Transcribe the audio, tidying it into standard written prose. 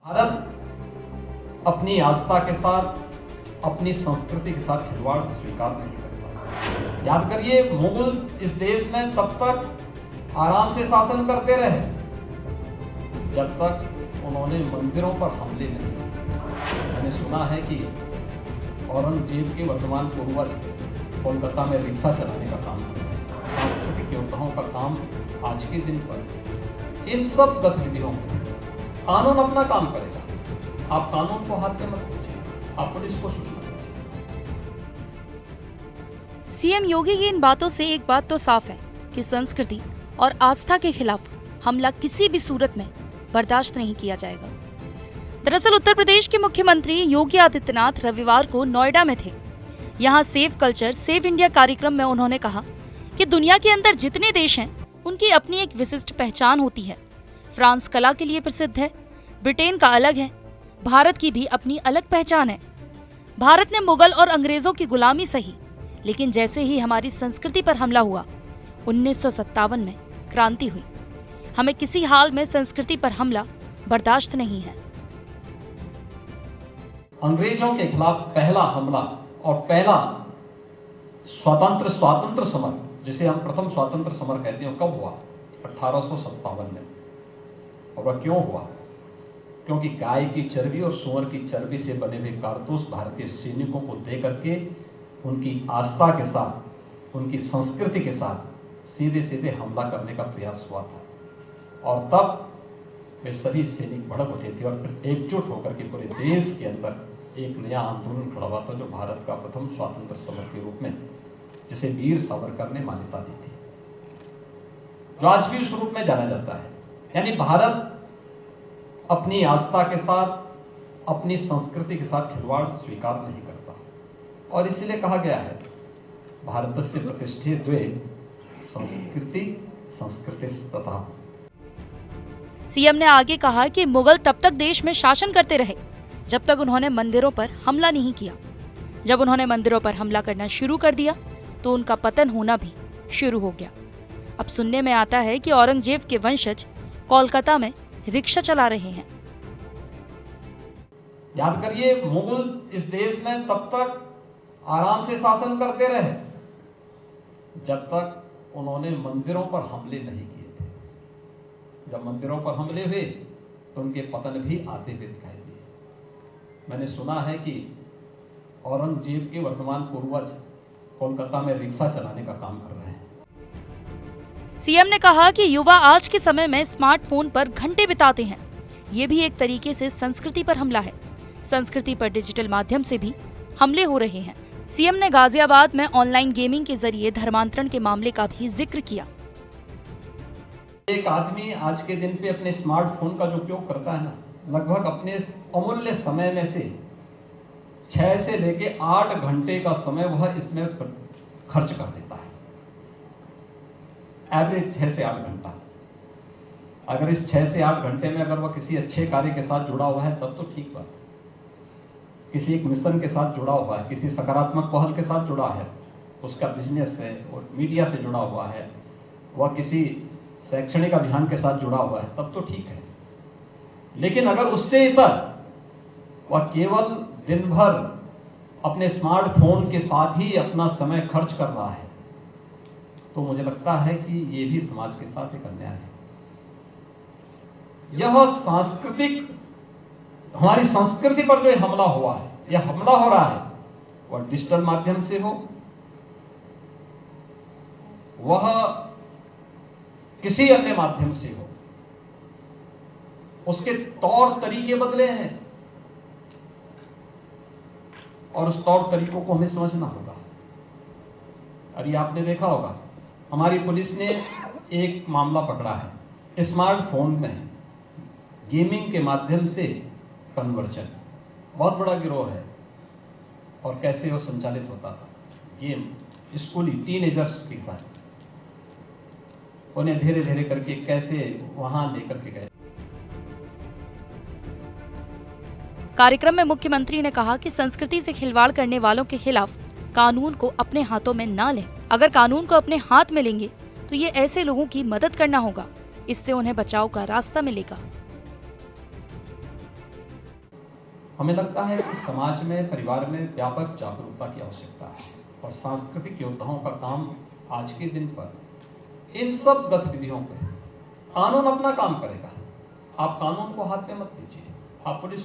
भारत अपनी आस्था के साथ, अपनी संस्कृति के साथ खिलवाड़ स्वीकार नहीं करता। याद करिए, मुगल इस देश में तब तक आराम से शासन करते रहे जब तक उन्होंने मंदिरों पर हमले नहीं किए। मैंने सुना है कि औरंगजेब के वर्तमान पूर्वज कोलकाता में रिक्शा चलाने का काम कर रहे हैं। सांस्कृतिक योद्धाओं का काम आज के दिन पर इन सब गतिविधियों में कानून अपना काम करेगा। आप कानून को हाथ में मत लीजिए, आप पुलिस को सूचना दीजिए। सीएम योगी की इन बातों से एक बात तो साफ है कि संस्कृति और आस्था के खिलाफ हमला किसी भी सूरत में बर्दाश्त नहीं किया जाएगा। दरअसल उत्तर प्रदेश के मुख्यमंत्री योगी आदित्यनाथ रविवार को नोएडा में थे। यहाँ सेव कल्चर सेव इंडिया कार्यक्रम में उन्होंने कहा कि दुनिया के अंदर जितने देश हैं उनकी अपनी एक विशिष्ट पहचान होती है। फ्रांस कला के लिए प्रसिद्ध है, ब्रिटेन का अलग है, भारत की भी अपनी अलग पहचान है। भारत ने मुगल और अंग्रेजों की गुलामी सही, लेकिन जैसे ही हमारी संस्कृति पर हमला हुआ 1957 में क्रांति हुई। हमें किसी हाल में संस्कृति पर हमला बर्दाश्त नहीं है। अंग्रेजों के खिलाफ पहला हमला और पहला स्वातंत्र समर, जिसे हम प्रथम स्वातंत्र समर कहते हैं, कब हुआ? 1857 में। और वह क्यों हुआ? क्योंकि गाय की चर्बी और सूअर की चर्बी से बने हुए कारतूस भारतीय सैनिकों को दे करके उनकी आस्था के साथ, उनकी संस्कृति के साथ सीधे सीधे हमला करने का प्रयास हुआ था। और तब वे सभी सैनिक भड़क उठे थे और फिर एकजुट होकर के पूरे देश के अंदर एक नया आंदोलन खड़ा हुआ था, जो भारत का प्रथम स्वातंत्र समर के रूप में, जिसे वीर सावरकर ने मान्यता दी थी, जो आज भी उस रूप में जाना जाता है। यानी भारत अपनी आस्था के साथ, अपनी संस्कृति के साथ खिलवाड़ स्वीकार नहीं करता। और इसीलिए कहा गया है, भारत से प्रतिष्ठित द्वे संस्कृति संस्कृतिस्तथा। सीएम ने आगे कहा कि मुगल तब तक देश में शासन करते रहे जब तक उन्होंने मंदिरों पर हमला नहीं किया। जब उन्होंने मंदिरों पर हमला करना शुरू कर दिया तो उनका पतन होना भी शुरू हो गया। अब सुनने में आता है कि औरंगजेब के वंशज कोलकाता में रिक्शा चला रहे हैं। याद करिए, मुगल इस देश में तब तक आराम से शासन करते रहे जब तक उन्होंने मंदिरों पर हमले नहीं किए थे। जब मंदिरों पर हमले हुए तो उनके पतन भी आते हुए दिखाई दिए। मैंने सुना है कि औरंगजेब के वर्तमान पूर्वज कोलकाता में रिक्शा चलाने का काम कर रहे हैं। सीएम ने कहा कि युवा आज के समय में स्मार्टफोन पर घंटे बिताते हैं। ये भी एक तरीके से संस्कृति पर हमला है। संस्कृति पर डिजिटल माध्यम से भी हमले हो रहे हैं। सीएम ने गाजियाबाद में ऑनलाइन गेमिंग के जरिए धर्मांतरण के मामले का भी जिक्र किया। एक आदमी आज के दिन पे अपने स्मार्टफोन का जो उपयोग करता है ना, लगभग अपने अमूल्य समय में से 6 से लेके 8 घंटे का समय वह इसमें खर्च कर देता है। एवरेज 6 से 8 घंटा। अगर इस 6 से 8 घंटे में अगर वह किसी अच्छे कार्य के साथ जुड़ा हुआ है तब तो ठीक बात है। किसी एक मिशन के साथ जुड़ा हुआ है, किसी सकारात्मक पहल के साथ जुड़ा है, उसका बिजनेस है और मीडिया से जुड़ा हुआ है, वह किसी शैक्षणिक अभियान के साथ जुड़ा हुआ है, तब तो ठीक है। लेकिन अगर उससे इतर वह केवल दिन भर अपने स्मार्टफोन के साथ ही अपना समय खर्च कर रहा है, तो मुझे लगता है कि ये भी समाज के साथ एक अन्याय है। यह सांस्कृतिक, हमारी संस्कृति पर जो हमला हुआ है, यह हमला हो रहा है, वह डिजिटल माध्यम से हो, वह किसी अन्य माध्यम से हो, उसके तौर तरीके बदले हैं और उस तौर तरीकों को हमें समझना होगा। अरे आपने देखा होगा, हमारी पुलिस ने एक मामला पकड़ा है, स्मार्टफोन में गेमिंग के माध्यम से कन्वर्जन। बहुत बड़ा गिरोह है। और कैसे वो संचालित होता था? गेम स्कूली टीनेजर्स के साथ उन्हें धीरे धीरे करके कैसे वहां लेकर के गए। कार्यक्रम में मुख्यमंत्री ने कहा कि संस्कृति से खिलवाड़ करने वालों के खिलाफ कानून को अपने हाथों में ना लें। अगर कानून को अपने हाथ में लेंगे तो ये ऐसे लोगों की मदद करना होगा। इससे उन्हें बचाव का रास्ता मिलेगा। हमें लगता है कि समाज में, परिवार में व्यापक जागरूकता की आवश्यकता है और सांस्कृतिक योद्धाओं का काम आज के दिन पर इन सब गतिविधियों पे कानून अपना काम करेगा। आप कानून को हाथ में मत लीजिए, आप पुलिस